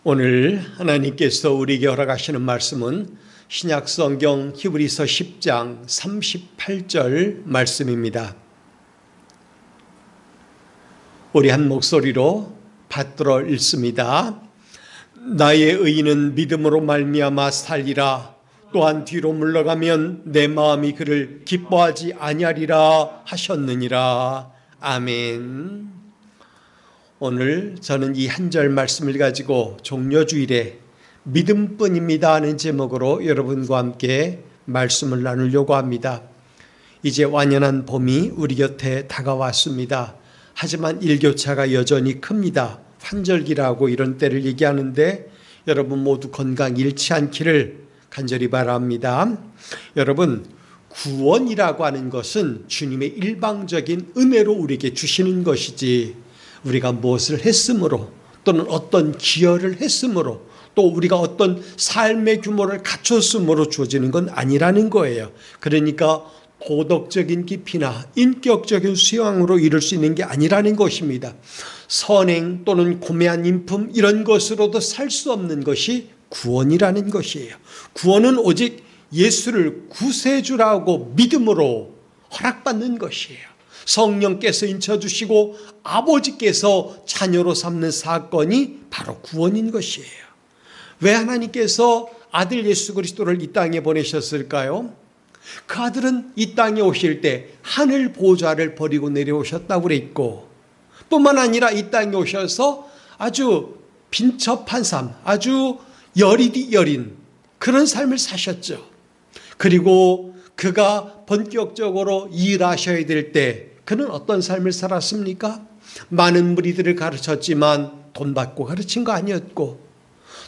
오늘 하나님께서 우리에게 허락하시는 말씀은 신약성경 히브리서 10장 38절 말씀입니다. 우리 한 목소리로 받들어 읽습니다. 나의 의인은 믿음으로 말미암아 살리라. 또한 뒤로 물러가면 내 마음이 그를 기뻐하지 아니하리라 하셨느니라. 아멘. 오늘 저는 이 한 절 말씀을 가지고 종려주일에 믿음뿐입니다 하는 제목으로 여러분과 함께 말씀을 나누려고 합니다. 이제 완연한 봄이 우리 곁에 다가왔습니다. 하지만 일교차가 여전히 큽니다. 환절기라고 이런 때를 얘기하는데 여러분 모두 건강 잃지 않기를 간절히 바랍니다. 여러분, 구원이라고 하는 것은 주님의 일방적인 은혜로 우리에게 주시는 것이지 우리가 무엇을 했으므로 또는 어떤 기여를 했으므로 또 우리가 어떤 삶의 규모를 갖췄으므로 주어지는 건 아니라는 거예요. 그러니까 도덕적인 깊이나 인격적인 수양으로 이룰 수 있는 게 아니라는 것입니다. 선행 또는 고매한 인품 이런 것으로도 살 수 없는 것이 구원이라는 것이에요. 구원은 오직 예수를 구세주라고 믿음으로 허락받는 것이에요. 성령께서 인쳐주시고 아버지께서 자녀로 삼는 사건이 바로 구원인 것이에요. 왜 하나님께서 아들 예수 그리스도를 이 땅에 보내셨을까요? 그 아들은 이 땅에 오실 때 하늘 보좌를 버리고 내려오셨다고 그랬고, 뿐만 아니라 이 땅에 오셔서 아주 빈첩한 삶, 아주 여린 그런 삶을 사셨죠. 그리고 그가 본격적으로 일하셔야 될 때 그는 어떤 삶을 살았습니까? 많은 무리들을 가르쳤지만 돈 받고 가르친 거 아니었고,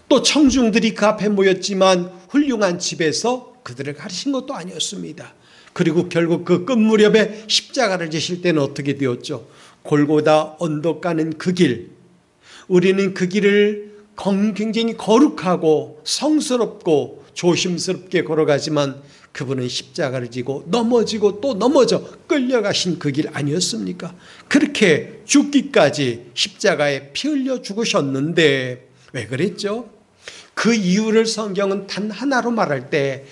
또 청중들이 그 앞에 모였지만 훌륭한 집에서 그들을 가르친 것도 아니었습니다. 그리고 결국 그 끝 무렵에 십자가를 지실 때는 어떻게 되었죠? 골고다 언덕 가는 그 길, 우리는 그 길을 굉장히 거룩하고 성스럽고 조심스럽게 걸어가지만 그분은 십자가를 지고 넘어지고 또 넘어져 끌려가신 그 길 아니었습니까? 그렇게 죽기까지 십자가에 피 흘려 죽으셨는데 왜 그랬죠? 그 이유를 성경은 단 하나로 말할 때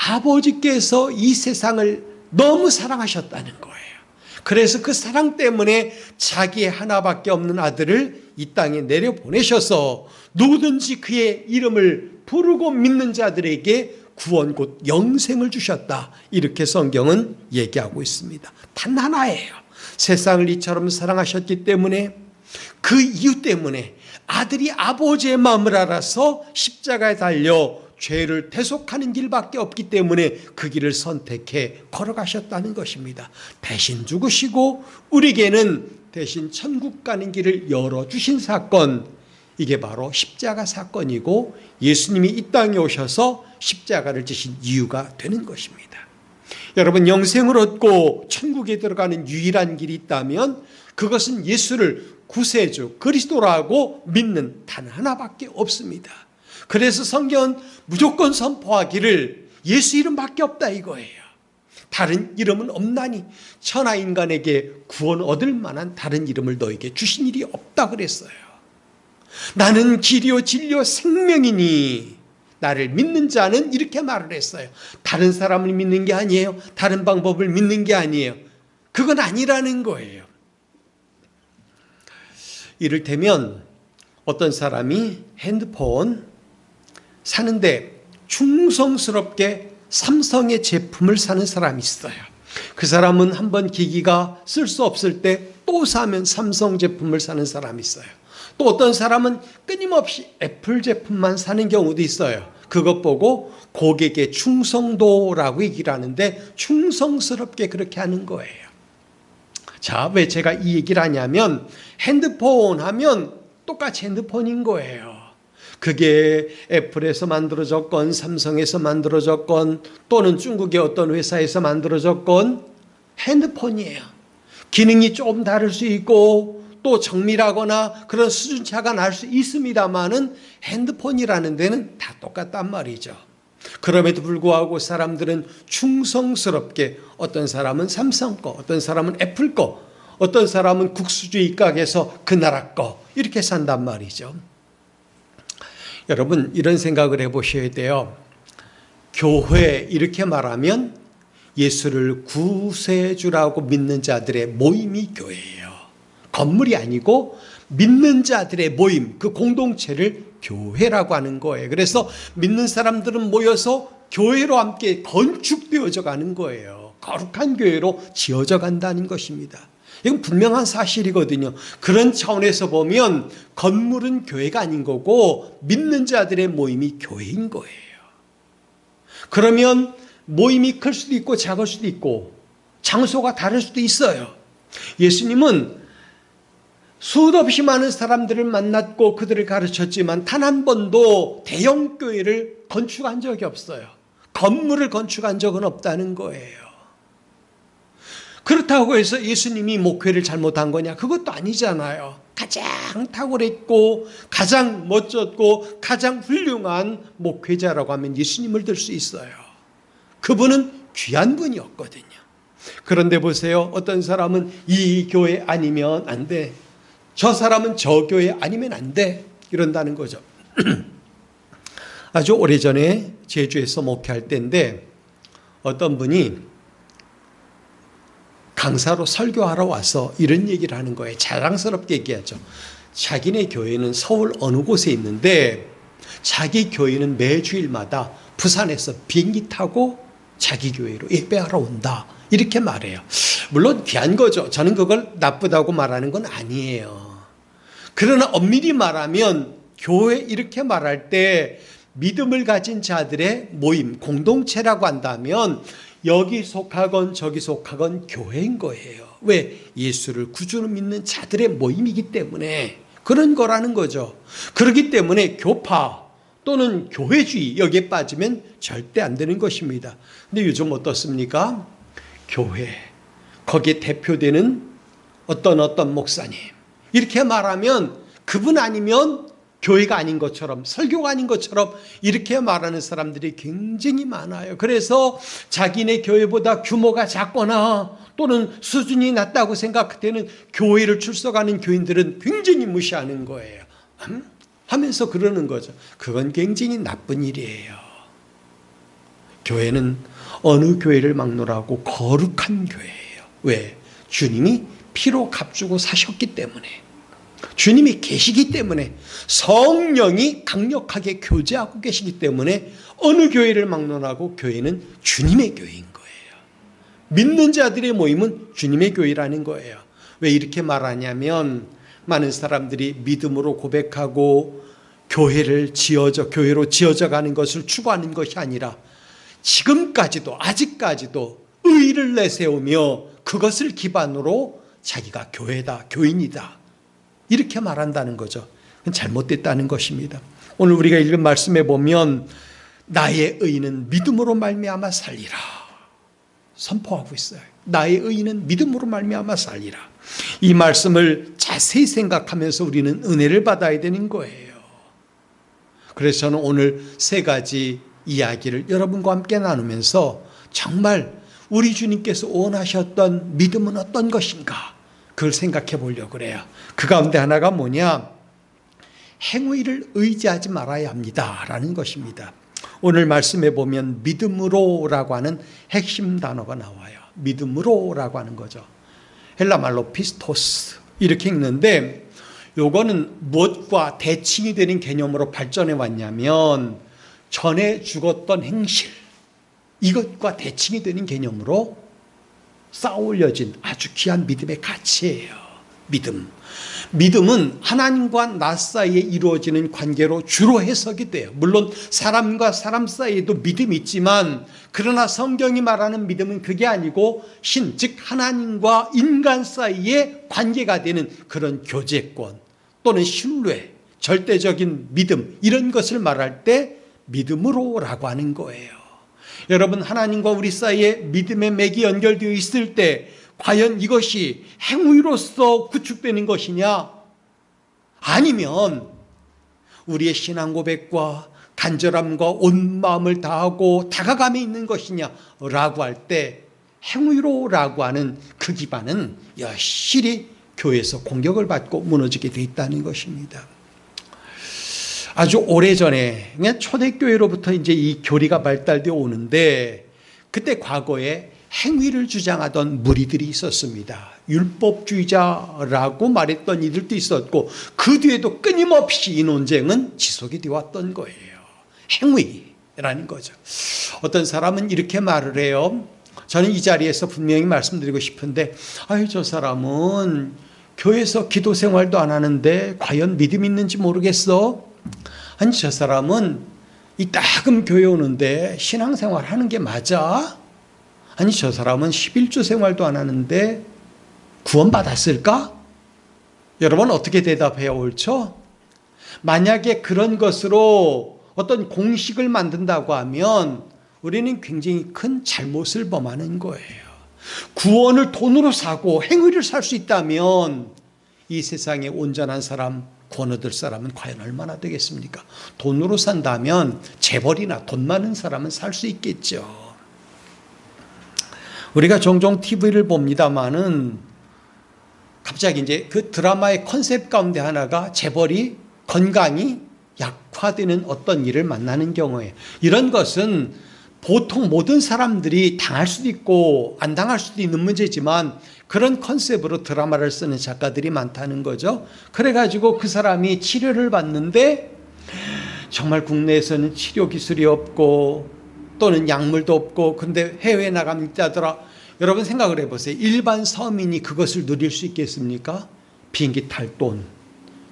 아버지께서 이 세상을 너무 사랑하셨다는 거예요. 그래서 그 사랑 때문에 자기의 하나밖에 없는 아들을 이 땅에 내려보내셔서 누구든지 그의 이름을 부르고 믿는 자들에게 구원 곧 영생을 주셨다. 이렇게 성경은 얘기하고 있습니다. 단 하나예요. 세상을 이처럼 사랑하셨기 때문에, 그 이유 때문에 아들이 아버지의 마음을 알아서 십자가에 달려 죄를 대속하는 길밖에 없기 때문에 그 길을 선택해 걸어가셨다는 것입니다. 대신 죽으시고 우리에게는 대신 천국 가는 길을 열어주신 사건, 이게 바로 십자가 사건이고 예수님이 이 땅에 오셔서 십자가를 지신 이유가 되는 것입니다. 여러분, 영생을 얻고 천국에 들어가는 유일한 길이 있다면 그것은 예수를 구세주 그리스도라고 믿는 단 하나밖에 없습니다. 그래서 성경은 무조건 선포하기를 예수 이름밖에 없다 이거예요. 다른 이름은 없나니 천하 인간에게 구원 얻을 만한 다른 이름을 너에게 주신 일이 없다 그랬어요. 나는 길이요 진리요 생명이니 나를 믿는 자는 이렇게 말을 했어요. 다른 사람을 믿는 게 아니에요. 다른 방법을 믿는 게 아니에요. 그건 아니라는 거예요. 이를테면 어떤 사람이 핸드폰 사는데 충성스럽게 삼성의 제품을 사는 사람이 있어요. 그 사람은 한번 기기가 쓸 수 없을 때 또 사면 삼성 제품을 사는 사람이 있어요. 또 어떤 사람은 끊임없이 애플 제품만 사는 경우도 있어요. 그것 보고 고객의 충성도라고 얘기를 하는데 충성스럽게 그렇게 하는 거예요. 자, 왜 제가 이 얘기를 하냐면 핸드폰 하면 똑같이 핸드폰인 거예요. 그게 애플에서 만들어졌건 삼성에서 만들어졌건 또는 중국의 어떤 회사에서 만들어졌건 핸드폰이에요. 기능이 조금 다를 수 있고 또 정밀하거나 그런 수준차가 날 수 있습니다만은 핸드폰이라는 데는 다 똑같단 말이죠. 그럼에도 불구하고 사람들은 충성스럽게 어떤 사람은 삼성 거, 어떤 사람은 애플 거, 어떤 사람은 국수주의 가게에서 그 나라 거 이렇게 산단 말이죠. 여러분 이런 생각을 해보셔야 돼요. 교회 이렇게 말하면 예수를 구세주라고 믿는 자들의 모임이 교회예요. 건물이 아니고 믿는 자들의 모임, 그 공동체를 교회라고 하는 거예요. 그래서 믿는 사람들은 모여서 교회로 함께 건축되어져 가는 거예요. 거룩한 교회로 지어져 간다는 것입니다. 이건 분명한 사실이거든요. 그런 차원에서 보면 건물은 교회가 아닌 거고 믿는 자들의 모임이 교회인 거예요. 그러면 모임이 클 수도 있고 작을 수도 있고 장소가 다를 수도 있어요. 예수님은 수도 없이 많은 사람들을 만났고 그들을 가르쳤지만 단 한 번도 대형 교회를 건축한 적이 없어요. 건물을 건축한 적은 없다는 거예요. 그렇다고 해서 예수님이 목회를 잘못한 거냐? 그것도 아니잖아요. 가장 탁월했고 가장 멋졌고 가장 훌륭한 목회자라고 하면 예수님을 들 수 있어요. 그분은 귀한 분이었거든요. 그런데 보세요. 어떤 사람은 이 교회 아니면 안 돼. 저 사람은 저 교회 아니면 안 돼. 이런다는 거죠. 아주 오래전에 제주에서 목회할 때인데 어떤 분이 강사로 설교하러 와서 이런 얘기를 하는 거예요. 자랑스럽게 얘기하죠. 자기네 교회는 서울 어느 곳에 있는데 자기 교회는 매주일마다 부산에서 비행기 타고 자기 교회로 예배하러 온다. 이렇게 말해요. 물론 귀한 거죠. 저는 그걸 나쁘다고 말하는 건 아니에요. 그러나 엄밀히 말하면 교회 이렇게 말할 때 믿음을 가진 자들의 모임, 공동체라고 한다면 여기 속하건 저기 속하건 교회인 거예요. 왜? 예수를 구주로 믿는 자들의 모임이기 때문에 그런 거라는 거죠. 그렇기 때문에 교파 또는 교회주의 여기에 빠지면 절대 안 되는 것입니다. 근데 요즘 어떻습니까? 교회, 거기에 대표되는 어떤 목사님 이렇게 말하면 그분 아니면 교회가 아닌 것처럼 설교가 아닌 것처럼 이렇게 말하는 사람들이 굉장히 많아요. 그래서 자기네 교회보다 규모가 작거나 또는 수준이 낮다고 생각되는 교회를 출석하는 교인들은 굉장히 무시하는 거예요. 하면서 그러는 거죠. 그건 굉장히 나쁜 일이에요. 교회는 어느 교회를 막론하고 거룩한 교회예요. 왜? 주님이 피로 값주고 사셨기 때문에, 주님이 계시기 때문에, 성령이 강력하게 교제하고 계시기 때문에 어느 교회를 막론하고 교회는 주님의 교회인 거예요. 믿는 자들의 모임은 주님의 교회라는 거예요. 왜 이렇게 말하냐면 많은 사람들이 믿음으로 고백하고 교회로 지어져 가는 것을 추구하는 것이 아니라 지금까지도 아직까지도 의의를 내세우며 그것을 기반으로 자기가 교회다, 교인이다 이렇게 말한다는 거죠. 그건 잘못됐다는 것입니다. 오늘 우리가 읽은 말씀에 보면 나의 의는 믿음으로 말미암아 살리라 선포하고 있어요. 나의 의는 믿음으로 말미암아 살리라. 이 말씀을 자세히 생각하면서 우리는 은혜를 받아야 되는 거예요. 그래서 저는 오늘 세 가지 이야기를 여러분과 함께 나누면서 정말 우리 주님께서 원하셨던 믿음은 어떤 것인가 그걸 생각해 보려고 그래요. 그 가운데 하나가 뭐냐? 행위를 의지하지 말아야 합니다라는 것입니다. 오늘 말씀에 보면 믿음으로라고 하는 핵심 단어가 나와요. 믿음으로라고 하는 거죠. 헬라 말로 피스토스 이렇게 읽는데 요거는 무엇과 대칭이 되는 개념으로 발전해 왔냐면 전에 죽었던 행실 이것과 대칭이 되는 개념으로 쌓아올려진 아주 귀한 믿음의 가치예요. 믿음은 하나님과 나 사이에 이루어지는 관계로 주로 해석이 돼요. 물론 사람과 사람 사이에도 믿음이 있지만 그러나 성경이 말하는 믿음은 그게 아니고 즉 하나님과 인간 사이에 관계가 되는 그런 교제권 또는 신뢰, 절대적인 믿음 이런 것을 말할 때 믿음으로라고 하는 거예요. 여러분 하나님과 우리 사이에 믿음의 맥이 연결되어 있을 때 과연 이것이 행위로서 구축되는 것이냐? 아니면 우리의 신앙 고백과 간절함과 온 마음을 다하고 다가감에 있는 것이냐라고 할 때 행위로라고 하는 그 기반은 여실히 교회에서 공격을 받고 무너지게 돼 있다는 것입니다. 아주 오래전에 그냥 초대교회로부터 이제 이 교리가 발달되어 오는데 그때 과거에 행위를 주장하던 무리들이 있었습니다. 율법주의자라고 말했던 이들도 있었고 그 뒤에도 끊임없이 이 논쟁은 지속이 되어 왔던 거예요. 행위라는 거죠. 어떤 사람은 이렇게 말을 해요. 저는 이 자리에서 분명히 말씀드리고 싶은데 아유 저 사람은 교회에서 기도 생활도 안 하는데 과연 믿음 있는지 모르겠어. 아니 저 사람은 이따금 교회 오는데 신앙생활 하는 게 맞아? 아니 저 사람은 11조 생활도 안 하는데 구원받았을까? 여러분 어떻게 대답해야 옳죠? 만약에 그런 것으로 어떤 공식을 만든다고 하면 우리는 굉장히 큰 잘못을 범하는 거예요. 구원을 돈으로 사고 행위를 살 수 있다면 이 세상에 온전한 사람, 구원 얻을 사람은 과연 얼마나 되겠습니까? 돈으로 산다면 재벌이나 돈 많은 사람은 살 수 있겠죠. 우리가 종종 TV를 봅니다마는 갑자기 이제 그 드라마의 컨셉 가운데 하나가 재벌이 건강이 약화되는 어떤 일을 만나는 경우에 이런 것은 보통 모든 사람들이 당할 수도 있고 안 당할 수도 있는 문제지만 그런 컨셉으로 드라마를 쓰는 작가들이 많다는 거죠. 그래가지고 그 사람이 치료를 받는데 정말 국내에서는 치료 기술이 없고 또는 약물도 없고 근데 해외에 나가면 있다더라. 여러분 생각을 해보세요. 일반 서민이 그것을 누릴 수 있겠습니까? 비행기 탈 돈,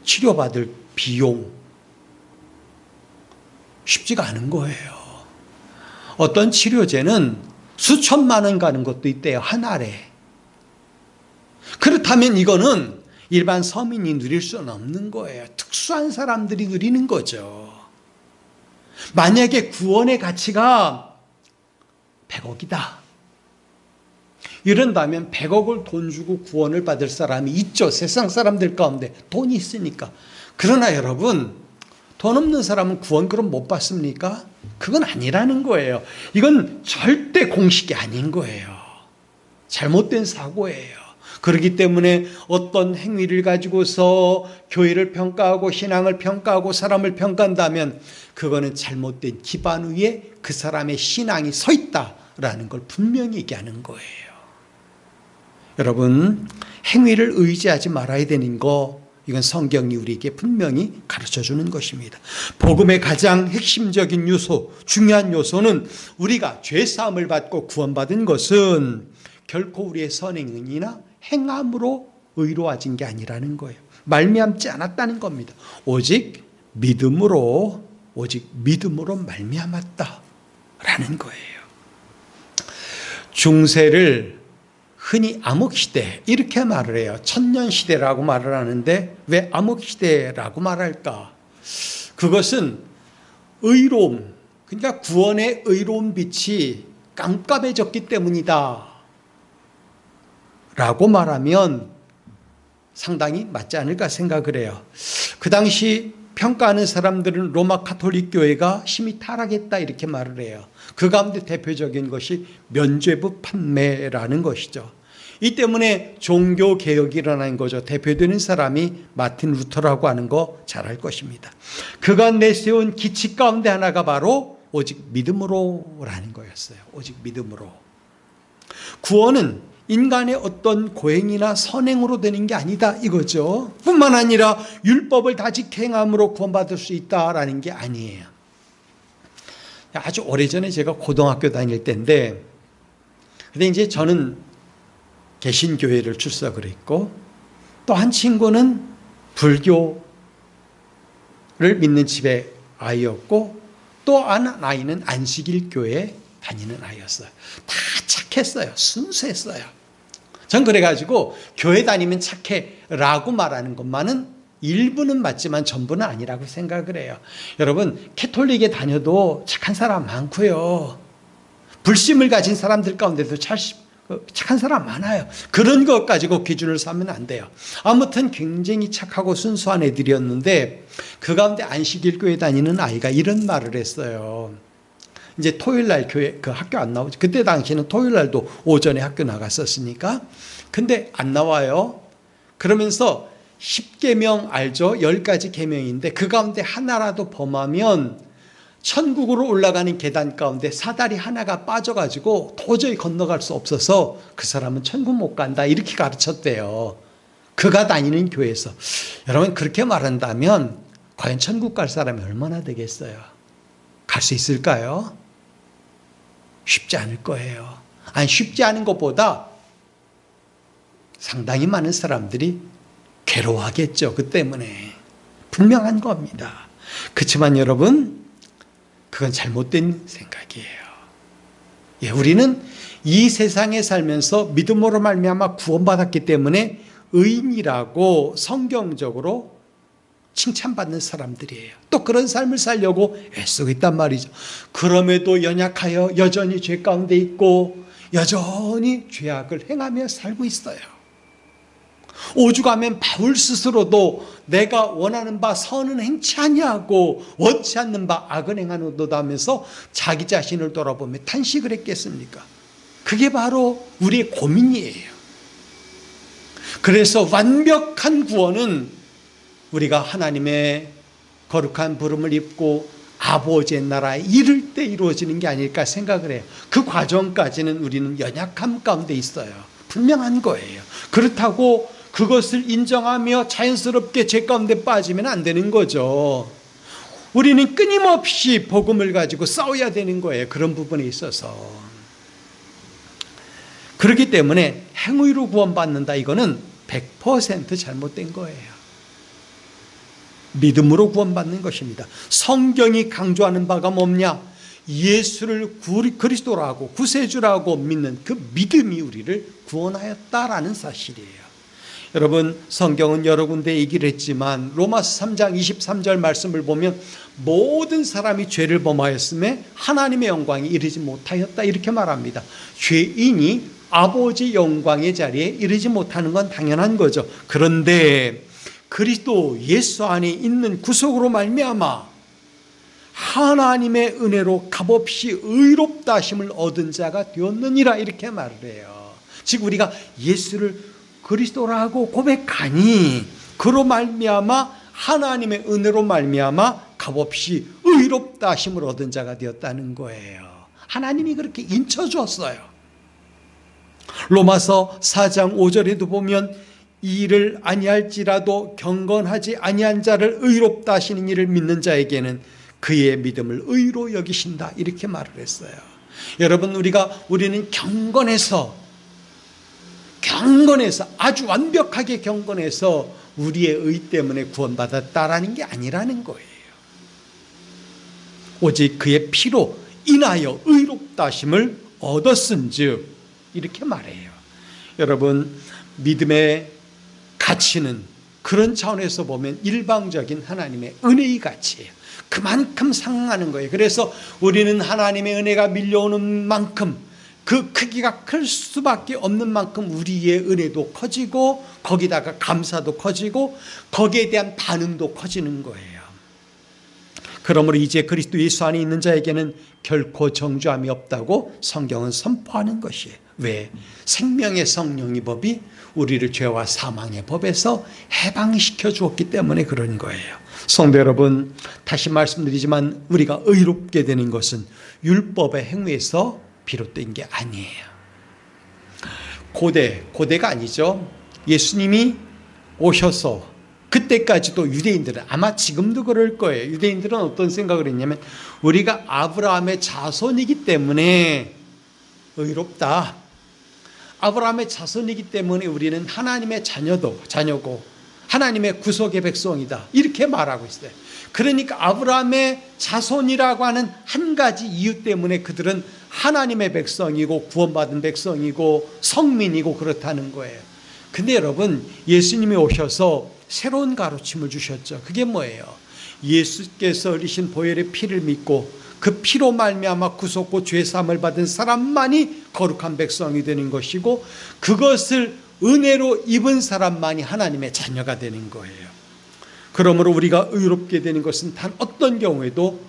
치료받을 비용 쉽지가 않은 거예요. 어떤 치료제는 수천만 원 가는 것도 있대요. 한 알에. 그렇다면 이거는 일반 서민이 누릴 수는 없는 거예요. 특수한 사람들이 누리는 거죠. 만약에 구원의 가치가 100억이다. 이런다면 100억을 돈 주고 구원을 받을 사람이 있죠. 세상 사람들 가운데 돈이 있으니까. 그러나 여러분, 돈 없는 사람은 구원 그럼 못 받습니까? 그건 아니라는 거예요. 이건 절대 공식이 아닌 거예요. 잘못된 사고예요. 그렇기 때문에 어떤 행위를 가지고서 교회를 평가하고 신앙을 평가하고 사람을 평가한다면 그거는 잘못된 기반 위에 그 사람의 신앙이 서 있다라는 걸 분명히 얘기하는 거예요. 여러분, 행위를 의지하지 말아야 되는 거 이건 성경이 우리에게 분명히 가르쳐주는 것입니다. 복음의 가장 핵심적인 요소, 중요한 요소는 우리가 죄사함을 받고 구원받은 것은 결코 우리의 선행이나 행함으로 의로워진 게 아니라는 거예요. 말미암지 않았다는 겁니다. 오직 믿음으로 말미암았다라는 거예요. 중세를 흔히 암흑시대 이렇게 말을 해요. 천년시대라고 말을 하는데 왜 암흑시대라고 말할까? 그것은 의로움, 그러니까 구원의 의로운 빛이 깜깜해졌기 때문이다 라고 말하면 상당히 맞지 않을까 생각을 해요. 그 당시 평가하는 사람들은 로마 가톨릭 교회가 심히 타락했다 이렇게 말을 해요. 그 가운데 대표적인 것이 면죄부 판매라는 것이죠. 이 때문에 종교개혁이 일어난 거죠. 대표되는 사람이 마틴 루터라고 하는 거 잘 알 것입니다. 그가 내세운 기칙 가운데 하나가 바로 오직 믿음으로라는 거였어요. 오직 믿음으로. 구원은 인간의 어떤 고행이나 선행으로 되는 게 아니다 이거죠. 뿐만 아니라 율법을 다 지행함으로 구원받을 수 있다라는 게 아니에요. 아주 오래전에 제가 고등학교 다닐 때인데 근데 이제 저는 개신교회를 출석을 했고 또 한 친구는 불교를 믿는 집의 아이였고 또 한 아이는 안식일 교회에 다니는 아이였어요. 다 착했어요. 순수했어요. 전 그래가지고 교회 다니면 착해라고 말하는 것만은 일부는 맞지만 전부는 아니라고 생각을 해요. 여러분 캐톨릭에 다녀도 착한 사람 많고요. 불심을 가진 사람들 가운데도 착한 사람 많아요. 그런 것 가지고 기준을 삼으면 안 돼요. 아무튼 굉장히 착하고 순수한 애들이었는데 그 가운데 안식일 교회 다니는 아이가 이런 말을 했어요. 이제 토요일 날 교회 그 학교 안 나오죠. 그때 당시에는 토요일 날도 오전에 학교 나갔었으니까. 근데 안 나와요. 그러면서 10계명 알죠? 10가지 계명인데 그 가운데 하나라도 범하면 천국으로 올라가는 계단 가운데 사다리 하나가 빠져가지고 도저히 건너갈 수 없어서 그 사람은 천국 못 간다 이렇게 가르쳤대요. 그가 다니는 교회에서. 여러분 그렇게 말한다면 과연 천국 갈 사람이 얼마나 되겠어요? 갈 수 있을까요? 쉽지 않을 거예요. 아니 쉽지 않은 것보다 상당히 많은 사람들이 괴로워하겠죠. 그 때문에 분명한 겁니다. 그렇지만 여러분 그건 잘못된 생각이에요. 예, 우리는 이 세상에 살면서 믿음으로 말미암아 구원받았기 때문에 의인이라고 성경적으로 칭찬받는 사람들이에요. 또 그런 삶을 살려고 애쓰고 있단 말이죠. 그럼에도 연약하여 여전히 죄 가운데 있고 여전히 죄악을 행하며 살고 있어요. 오죽하면 바울 스스로도 내가 원하는 바 선은 행치 아니하고 원치 않는 바 악은 행하노도다 하면서 자기 자신을 돌아보며 탄식을 했겠습니까? 그게 바로 우리의 고민이에요. 그래서 완벽한 구원은 우리가 하나님의 거룩한 부름을 입고 아버지의 나라에 이를 때 이루어지는 게 아닐까 생각을 해요. 그 과정까지는 우리는 연약함 가운데 있어요. 분명한 거예요. 그렇다고 그것을 인정하며 자연스럽게 죄 가운데 빠지면 안 되는 거죠. 우리는 끊임없이 복음을 가지고 싸워야 되는 거예요. 그런 부분에 있어서. 그렇기 때문에 행위로 구원받는다 이거는 100% 잘못된 거예요. 믿음으로 구원받는 것입니다. 성경이 강조하는 바가 뭐냐? 예수를 그리스도라고 구세주라고 믿는 그 믿음이 우리를 구원하였다라는 사실이에요. 여러분 성경은 여러 군데 얘기를 했지만 로마서 3장 23절 말씀을 보면 모든 사람이 죄를 범하였음에 하나님의 영광에 이르지 못하였다 이렇게 말합니다. 죄인이 아버지 영광의 자리에 이르지 못하는 건 당연한 거죠. 그런데 그리스도 예수 안에 있는 구속으로 말미암아 하나님의 은혜로 값없이 의롭다 하심을 얻은 자가 되었느니라 이렇게 말을 해요. 즉 우리가 예수를 그리스도라고 고백하니 그로 말미암아 하나님의 은혜로 말미암아 값없이 의롭다 하심을 얻은 자가 되었다는 거예요. 하나님이 그렇게 인쳐 주었어요. 로마서 4장 5절에도 보면 이 일을 아니할지라도 경건하지 아니한 자를 의롭다 하시는 이를 믿는 자에게는 그의 믿음을 의로 여기신다 이렇게 말을 했어요. 여러분 우리는 경건해서 아주 완벽하게 경건해서 우리의 의 때문에 구원받았다라는 게 아니라는 거예요. 오직 그의 피로 인하여 의롭다 하심을 얻었은즉 이렇게 말해요. 여러분 믿음의 가치는 그런 차원에서 보면 일방적인 하나님의 은혜의 가치예요. 그만큼 상응하는 거예요. 그래서 우리는 하나님의 은혜가 밀려오는 만큼 그 크기가 클 수밖에 없는 만큼 우리의 은혜도 커지고 거기다가 감사도 커지고 거기에 대한 반응도 커지는 거예요. 그러므로 이제 그리스도 예수 안에 있는 자에게는 결코 정죄함이 없다고 성경은 선포하는 것이에요. 왜? 생명의 성령의 법이 우리를 죄와 사망의 법에서 해방시켜 주었기 때문에 그런 거예요. 성도 여러분, 다시 말씀드리지만 우리가 의롭게 되는 것은 율법의 행위에서 비롯된 게 아니에요. 고대가 아니죠. 예수님이 오셔서 그때까지도 유대인들은 아마 지금도 그럴 거예요. 유대인들은 어떤 생각을 했냐면 우리가 아브라함의 자손이기 때문에 의롭다. 아브라함의 자손이기 때문에 우리는 하나님의 자녀고 하나님의 구속의 백성이다. 이렇게 말하고 있어요. 그러니까 아브라함의 자손이라고 하는 한 가지 이유 때문에 그들은 하나님의 백성이고 구원받은 백성이고 성민이고 그렇다는 거예요. 근데 여러분 예수님이 오셔서 새로운 가르침을 주셨죠. 그게 뭐예요? 예수께서 흘리신 보혈의 피를 믿고 그 피로 말미암아 구속고 죄사함을 받은 사람만이 거룩한 백성이 되는 것이고 그것을 은혜로 입은 사람만이 하나님의 자녀가 되는 거예요. 그러므로 우리가 의롭게 되는 것은 단 어떤 경우에도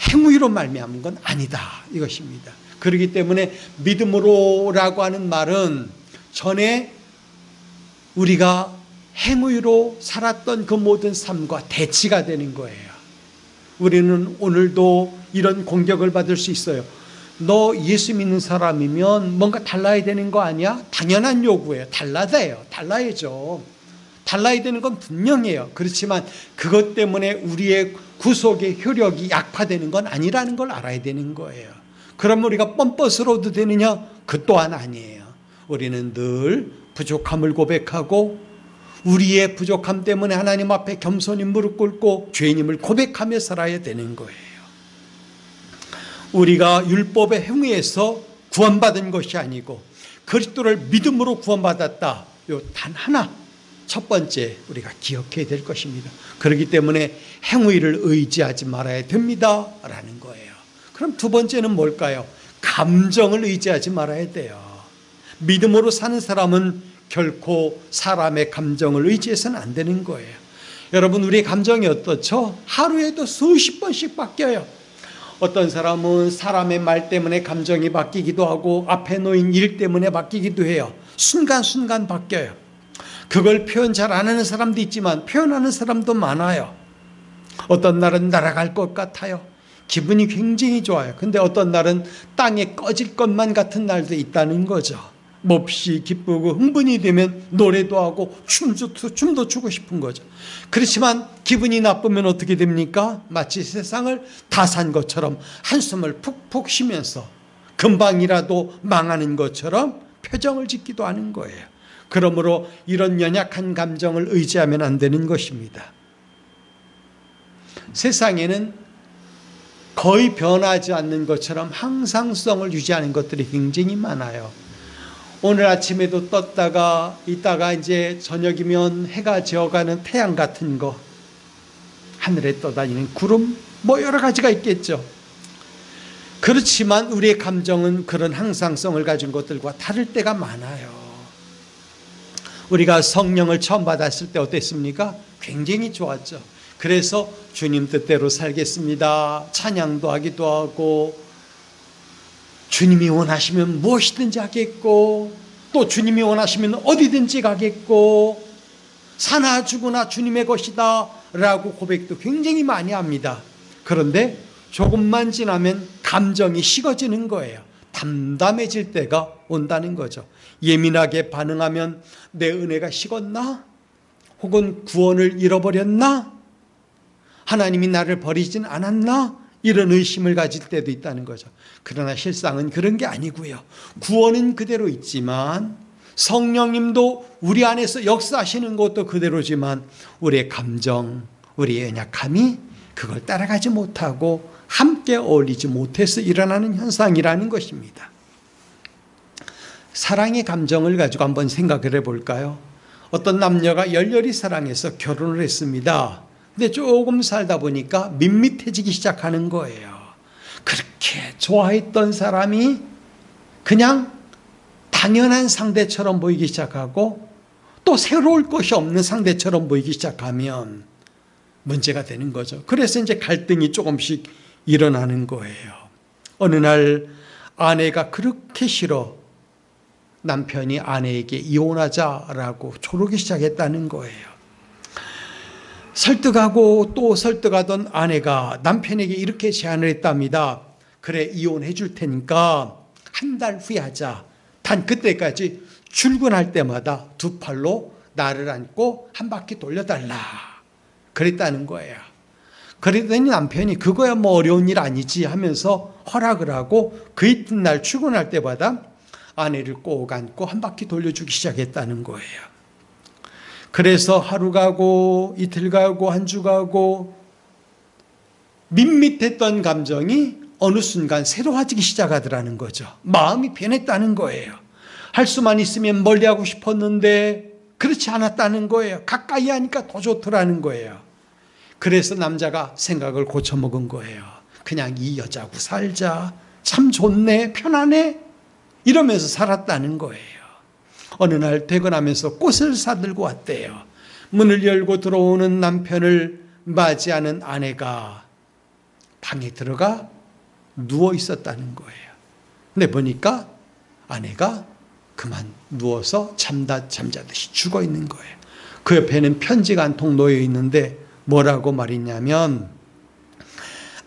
행위로 말미암은 건 아니다 이것입니다. 그렇기 때문에 믿음으로라고 하는 말은 전에 우리가 행위로 살았던 그 모든 삶과 대치가 되는 거예요. 우리는 오늘도 이런 공격을 받을 수 있어요. 너 예수 믿는 사람이면 뭔가 달라야 되는 거 아니야? 당연한 요구예요. 달라야죠. 달라야 되는 건 분명해요. 그렇지만 그것 때문에 우리의 구속의 효력이 약화되는 건 아니라는 걸 알아야 되는 거예요. 그럼 우리가 뻔뻔스러워도 되느냐? 그 또한 아니에요. 우리는 늘 부족함을 고백하고 우리의 부족함 때문에 하나님 앞에 겸손히 무릎 꿇고 죄인임을 고백하며 살아야 되는 거예요. 우리가 율법의 행위에서 구원받은 것이 아니고 그리스도를 믿음으로 구원받았다. 요 단 하나, 첫 번째 우리가 기억해야 될 것입니다. 그렇기 때문에 행위를 의지하지 말아야 됩니다 라는 거예요. 그럼 두 번째는 뭘까요? 감정을 의지하지 말아야 돼요. 믿음으로 사는 사람은 결코 사람의 감정을 의지해서는 안 되는 거예요. 여러분, 우리의 감정이 어떻죠? 하루에도 수십 번씩 바뀌어요. 어떤 사람은 사람의 말 때문에 감정이 바뀌기도 하고 앞에 놓인 일 때문에 바뀌기도 해요. 순간순간 바뀌어요. 그걸 표현 잘 안 하는 사람도 있지만 표현하는 사람도 많아요. 어떤 날은 날아갈 것 같아요. 기분이 굉장히 좋아요. 근데 어떤 날은 땅에 꺼질 것만 같은 날도 있다는 거죠. 몹시 기쁘고 흥분이 되면 노래도 하고 춤도 추고 싶은 거죠. 그렇지만 기분이 나쁘면 어떻게 됩니까? 마치 세상을 다 산 것처럼 한숨을 푹푹 쉬면서 금방이라도 망하는 것처럼 표정을 짓기도 하는 거예요. 그러므로 이런 연약한 감정을 의지하면 안 되는 것입니다. 세상에는 거의 변하지 않는 것처럼 항상성을 유지하는 것들이 굉장히 많아요. 오늘 아침에도 떴다가 이따가 이제 저녁이면 해가 지어가는 태양 같은 거, 하늘에 떠다니는 구름, 뭐 여러 가지가 있겠죠. 그렇지만 우리의 감정은 그런 항상성을 가진 것들과 다를 때가 많아요. 우리가 성령을 처음 받았을 때 어땠습니까? 굉장히 좋았죠. 그래서 주님 뜻대로 살겠습니다. 찬양도 하기도 하고 주님이 원하시면 무엇이든지 하겠고 또 주님이 원하시면 어디든지 가겠고 사나 죽으나 주님의 것이다 라고 고백도 굉장히 많이 합니다. 그런데 조금만 지나면 감정이 식어지는 거예요. 담담해질 때가 온다는 거죠. 예민하게 반응하면 내 은혜가 식었나? 혹은 구원을 잃어버렸나? 하나님이 나를 버리진 않았나? 이런 의심을 가질 때도 있다는 거죠. 그러나 실상은 그런 게 아니고요. 구원은 그대로 있지만 성령님도 우리 안에서 역사하시는 것도 그대로지만 우리의 감정, 우리의 연약함이 그걸 따라가지 못하고 함께 어울리지 못해서 일어나는 현상이라는 것입니다. 사랑의 감정을 가지고 한번 생각을 해볼까요? 어떤 남녀가 열렬히 사랑해서 결혼을 했습니다. 근데 조금 살다 보니까 밋밋해지기 시작하는 거예요. 그렇게 좋아했던 사람이 그냥 당연한 상대처럼 보이기 시작하고 또 새로울 것이 없는 상대처럼 보이기 시작하면 문제가 되는 거죠. 그래서 이제 갈등이 조금씩 일어나는 거예요. 어느 날 아내가 그렇게 싫어 남편이 아내에게 이혼하자라고 조르기 시작했다는 거예요. 설득하고 또 설득하던 아내가 남편에게 이렇게 제안을 했답니다. 그래, 이혼해 줄 테니까 한 달 후에 하자. 단 그때까지 출근할 때마다 두 팔로 나를 안고 한 바퀴 돌려달라. 그랬다는 거예요. 그랬더니 남편이 그거야 뭐 어려운 일 아니지 하면서 허락을 하고 그 이튿날 출근할 때마다 아내를 꼭 안고 한 바퀴 돌려주기 시작했다는 거예요. 그래서 하루 가고 이틀 가고 한 주 가고 밋밋했던 감정이 어느 순간 새로워지기 시작하더라는 거죠. 마음이 변했다는 거예요. 할 수만 있으면 멀리하고 싶었는데 그렇지 않았다는 거예요. 가까이 하니까 더 좋더라는 거예요. 그래서 남자가 생각을 고쳐먹은 거예요. 그냥 이 여자하고 살자. 참 좋네, 편하네 이러면서 살았다는 거예요. 어느 날 퇴근하면서 꽃을 사들고 왔대요. 문을 열고 들어오는 남편을 맞이하는 아내가 방에 들어가 누워 있었다는 거예요. 근데 보니까 아내가 그만 누워서 잠자듯이 죽어 있는 거예요. 그 옆에는 편지가 한 통 놓여 있는데 뭐라고 말했냐면,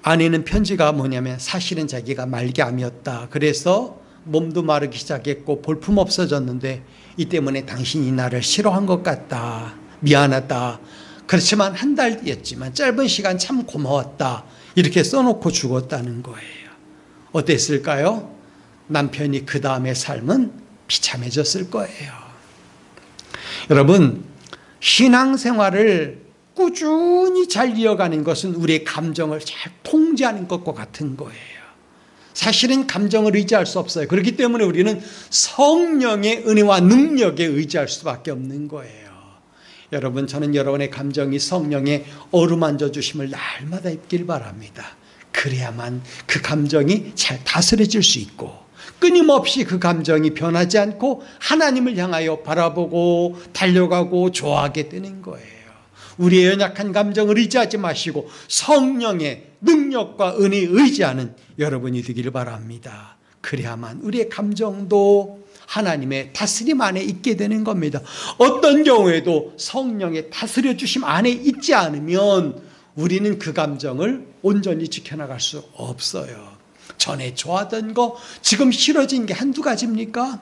안에는 편지가 뭐냐면 사실은 자기가 말기암이었다. 그래서 몸도 마르기 시작했고 볼품 없어졌는데 이 때문에 당신이 나를 싫어한 것 같다. 미안하다. 그렇지만 한 달이었지만 짧은 시간 참 고마웠다. 이렇게 써놓고 죽었다는 거예요. 어땠을까요? 남편이 그 다음의 삶은 비참해졌을 거예요. 여러분, 신앙생활을 꾸준히 잘 이어가는 것은 우리의 감정을 잘 통제하는 것과 같은 거예요. 사실은 감정을 의지할 수 없어요. 그렇기 때문에 우리는 성령의 은혜와 능력에 의지할 수밖에 없는 거예요. 여러분, 저는 여러분의 감정이 성령의 어루만져 주심을 날마다 입길 바랍니다. 그래야만 그 감정이 잘 다스려질 수 있고, 끊임없이 그 감정이 변하지 않고 하나님을 향하여 바라보고 달려가고 좋아하게 되는 거예요. 우리의 연약한 감정을 의지하지 마시고 성령의 능력과 은혜에 의지하는 여러분이 되기를 바랍니다. 그래야만 우리의 감정도 하나님의 다스림 안에 있게 되는 겁니다. 어떤 경우에도 성령의 다스려 주심 안에 있지 않으면 우리는 그 감정을 온전히 지켜나갈 수 없어요. 전에 좋아하던 거 지금 싫어진 게 한두 가지입니까?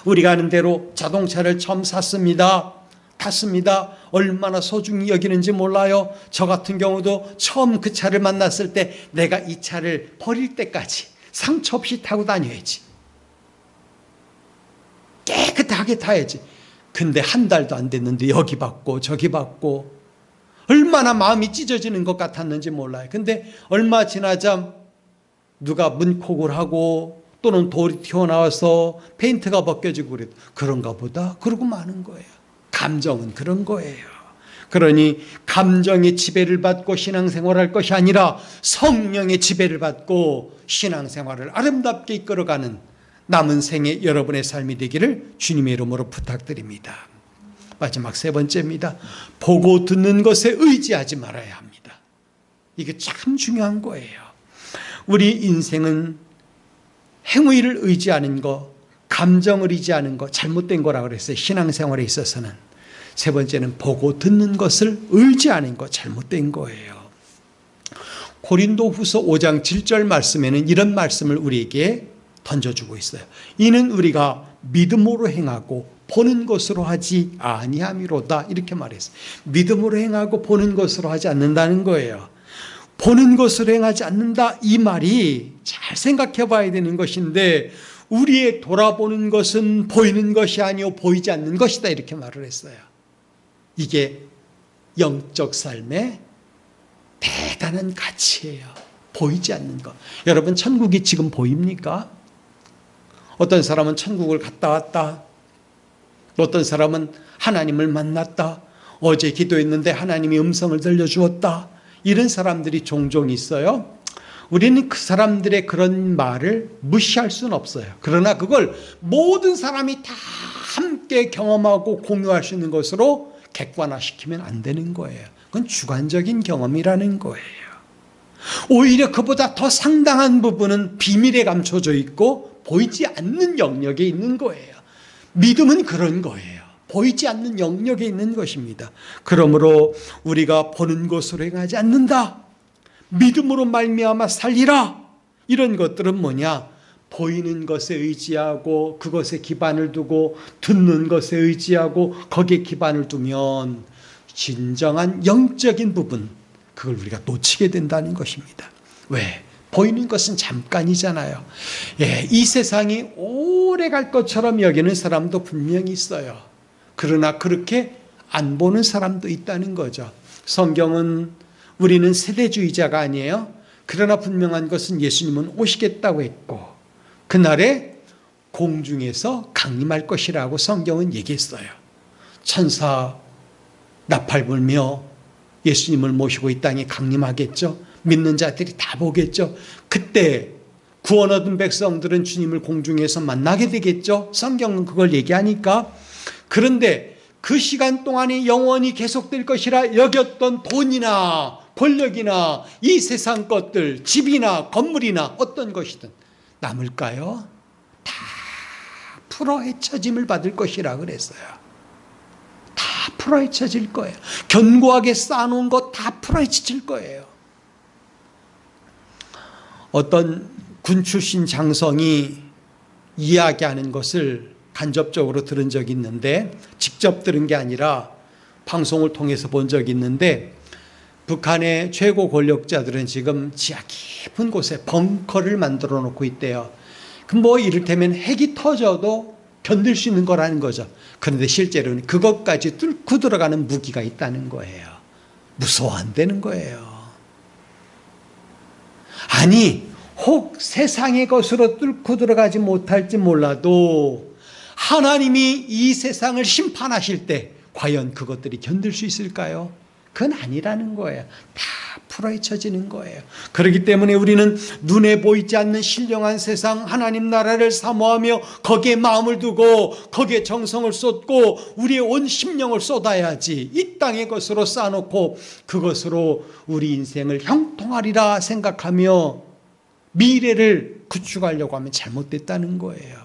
우리가 아는 대로 자동차를 처음 샀습니다. 탔습니다. 얼마나 소중히 여기는지 몰라요. 저 같은 경우도 처음 그 차를 만났을 때 내가 이 차를 버릴 때까지 상처 없이 타고 다녀야지. 깨끗하게 타야지. 근데 한 달도 안 됐는데 여기 받고 저기 받고 얼마나 마음이 찢어지는 것 같았는지 몰라요. 근데 얼마 지나자 누가 문콕을 하고 또는 돌이 튀어나와서 페인트가 벗겨지고 그래도 그런가 보다 그러고 마는 거예요. 감정은 그런 거예요. 그러니 감정의 지배를 받고 신앙생활할 것이 아니라 성령의 지배를 받고 신앙생활을 아름답게 이끌어가는 남은 생애 여러분의 삶이 되기를 주님의 이름으로 부탁드립니다. 마지막 세 번째입니다. 보고 듣는 것에 의지하지 말아야 합니다. 이게 참 중요한 거예요. 우리 인생은 행위를 의지하는 거, 감정을 의지하는 거 잘못된 거라고 그랬어요. 신앙생활에 있어서는. 세 번째는 보고 듣는 것을 의지하는 거 잘못된 거예요. 고린도후서 5장 7절 말씀에는 이런 말씀을 우리에게 던져주고 있어요. 이는 우리가 믿음으로 행하고 보는 것으로 하지 아니함이로다. 이렇게 말했어요. 믿음으로 행하고 보는 것으로 하지 않는다는 거예요. 보는 것으로 행하지 않는다. 이 말이 잘 생각해 봐야 되는 것인데 우리의 돌아보는 것은 보이는 것이 아니요 보이지 않는 것이다. 이렇게 말을 했어요. 이게 영적 삶의 대단한 가치예요. 보이지 않는 것. 여러분, 천국이 지금 보입니까? 어떤 사람은 천국을 갔다 왔다. 어떤 사람은 하나님을 만났다. 어제 기도했는데 하나님이 음성을 들려주었다. 이런 사람들이 종종 있어요. 우리는 그 사람들의 그런 말을 무시할 수는 없어요. 그러나 그걸 모든 사람이 다 함께 경험하고 공유할 수 있는 것으로 객관화시키면 안 되는 거예요. 그건 주관적인 경험이라는 거예요. 오히려 그보다 더 상당한 부분은 비밀에 감춰져 있고 보이지 않는 영역에 있는 거예요. 믿음은 그런 거예요. 보이지 않는 영역에 있는 것입니다. 그러므로 우리가 보는 것으로 행하지 않는다. 믿음으로 말미암아 살리라. 이런 것들은 뭐냐? 보이는 것에 의지하고 그것에 기반을 두고 듣는 것에 의지하고 거기에 기반을 두면 진정한 영적인 부분, 그걸 우리가 놓치게 된다는 것입니다. 왜? 보이는 것은 잠깐이잖아요. 예, 이 세상이 오래 갈 것처럼 여기는 사람도 분명히 있어요. 그러나 그렇게 안 보는 사람도 있다는 거죠. 성경은 우리는 세대주의자가 아니에요. 그러나 분명한 것은 예수님은 오시겠다고 했고 그날에 공중에서 강림할 것이라고 성경은 얘기했어요. 천사 나팔 불며 예수님을 모시고 이 땅에 강림하겠죠. 믿는 자들이 다 보겠죠. 그때 구원 얻은 백성들은 주님을 공중에서 만나게 되겠죠. 성경은 그걸 얘기하니까. 그런데 그 시간 동안이 영원히 계속될 것이라 여겼던 돈이나 권력이나 이 세상 것들, 집이나 건물이나 어떤 것이든 남을까요? 다 풀어 헤쳐짐을 받을 것이라 그랬어요. 다 풀어헤쳐질 거예요. 견고하게 쌓아놓은 거 다 풀어헤쳐질 거예요. 어떤 군 출신 장성이 이야기하는 것을 간접적으로 들은 적이 있는데, 직접 들은 게 아니라 방송을 통해서 본 적이 있는데, 북한의 최고 권력자들은 지금 지하 깊은 곳에 벙커를 만들어 놓고 있대요. 뭐 이를테면 핵이 터져도 견딜 수 있는 거라는 거죠. 그런데 실제로는 그것까지 뚫고 들어가는 무기가 있다는 거예요. 무서워 안 되는 거예요. 아니, 혹 세상의 것으로 뚫고 들어가지 못할지 몰라도 하나님이 이 세상을 심판하실 때 과연 그것들이 견딜 수 있을까요? 그건 아니라는 거예요. 다 풀어헤쳐지는 거예요. 그렇기 때문에 우리는 눈에 보이지 않는 신령한 세상, 하나님 나라를 사모하며 거기에 마음을 두고 거기에 정성을 쏟고 우리의 온 심령을 쏟아야지. 이 땅의 것으로 쌓아놓고 그것으로 우리 인생을 형통하리라 생각하며 미래를 구축하려고 하면 잘못됐다는 거예요.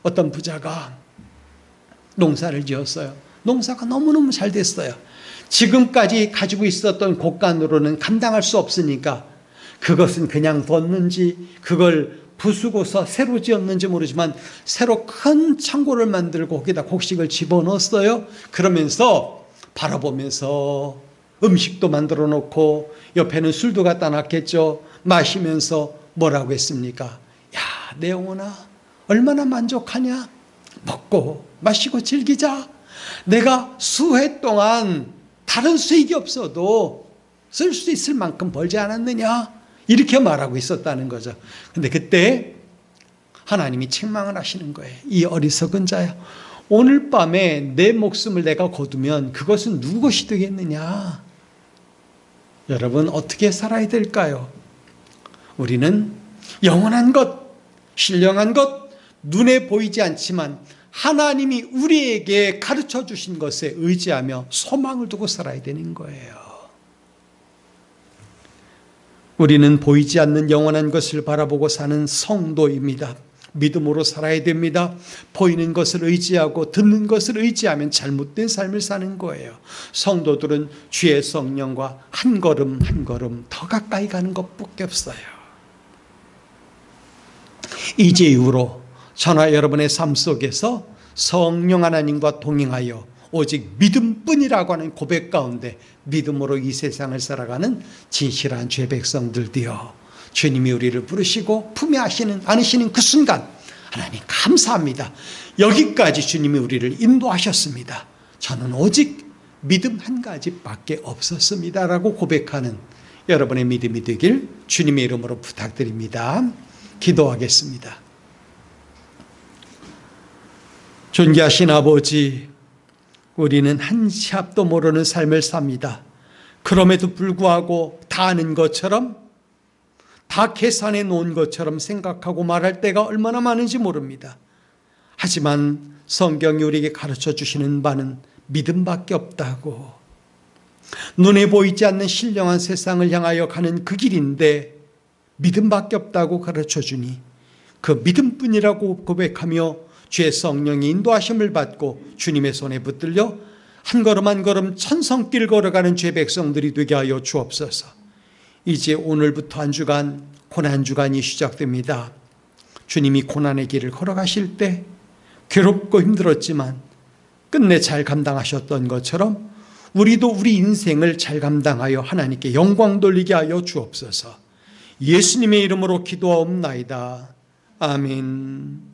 어떤 부자가 농사를 지었어요. 농사가 너무너무 잘 됐어요. 지금까지 가지고 있었던 곳간으로는 감당할 수 없으니까 그것은 그냥 뒀는지 그걸 부수고서 새로 지었는지 모르지만 새로 큰 창고를 만들고 거기다 곡식을 집어넣었어요. 그러면서 바라보면서 음식도 만들어 놓고 옆에는 술도 갖다 놨겠죠. 마시면서 뭐라고 했습니까? 야, 내 영혼아, 얼마나 만족하냐? 먹고 마시고 즐기자. 내가 수해 동안 다른 수익이 없어도 쓸 수 있을 만큼 벌지 않았느냐? 이렇게 말하고 있었다는 거죠. 근데 그때 하나님이 책망을 하시는 거예요. 이 어리석은 자야, 오늘 밤에 내 목숨을 내가 거두면 그것은 누구 것이 되겠느냐? 여러분, 어떻게 살아야 될까요? 우리는 영원한 것, 신령한 것, 눈에 보이지 않지만 하나님이 우리에게 가르쳐 주신 것에 의지하며 소망을 두고 살아야 되는 거예요. 우리는 보이지 않는 영원한 것을 바라보고 사는 성도입니다. 믿음으로 살아야 됩니다. 보이는 것을 의지하고 듣는 것을 의지하면 잘못된 삶을 사는 거예요. 성도들은 주의 성령과 한 걸음 한 걸음 더 가까이 가는 것밖에 없어요. 이제 이후로 저나 여러분의 삶 속에서 성령 하나님과 동행하여 오직 믿음뿐이라고 하는 고백 가운데 믿음으로 이 세상을 살아가는 진실한 죄 백성들 되어 주님이 우리를 부르시고 품에 안으시는 그 순간 하나님 감사합니다. 여기까지 주님이 우리를 인도하셨습니다. 저는 오직 믿음 한 가지밖에 없었습니다 라고 고백하는 여러분의 믿음이 되길 주님의 이름으로 부탁드립니다. 기도하겠습니다. 존귀하신 아버지, 우리는 한 치 앞도 모르는 삶을 삽니다. 그럼에도 불구하고 다 아는 것처럼, 다 계산해 놓은 것처럼 생각하고 말할 때가 얼마나 많은지 모릅니다. 하지만 성경이 우리에게 가르쳐 주시는 바는 믿음밖에 없다고, 눈에 보이지 않는 신령한 세상을 향하여 가는 그 길인데 믿음밖에 없다고 가르쳐 주니 그 믿음뿐이라고 고백하며 주의 성령이 인도하심을 받고 주님의 손에 붙들려 한 걸음 한 걸음 천성길 걸어가는 죄 백성들이 되게 하여 주옵소서. 이제 오늘부터 한 주간 고난 주간이 시작됩니다. 주님이 고난의 길을 걸어가실 때 괴롭고 힘들었지만 끝내 잘 감당하셨던 것처럼 우리도 우리 인생을 잘 감당하여 하나님께 영광 돌리게 하여 주옵소서. 예수님의 이름으로 기도하옵나이다. 아멘.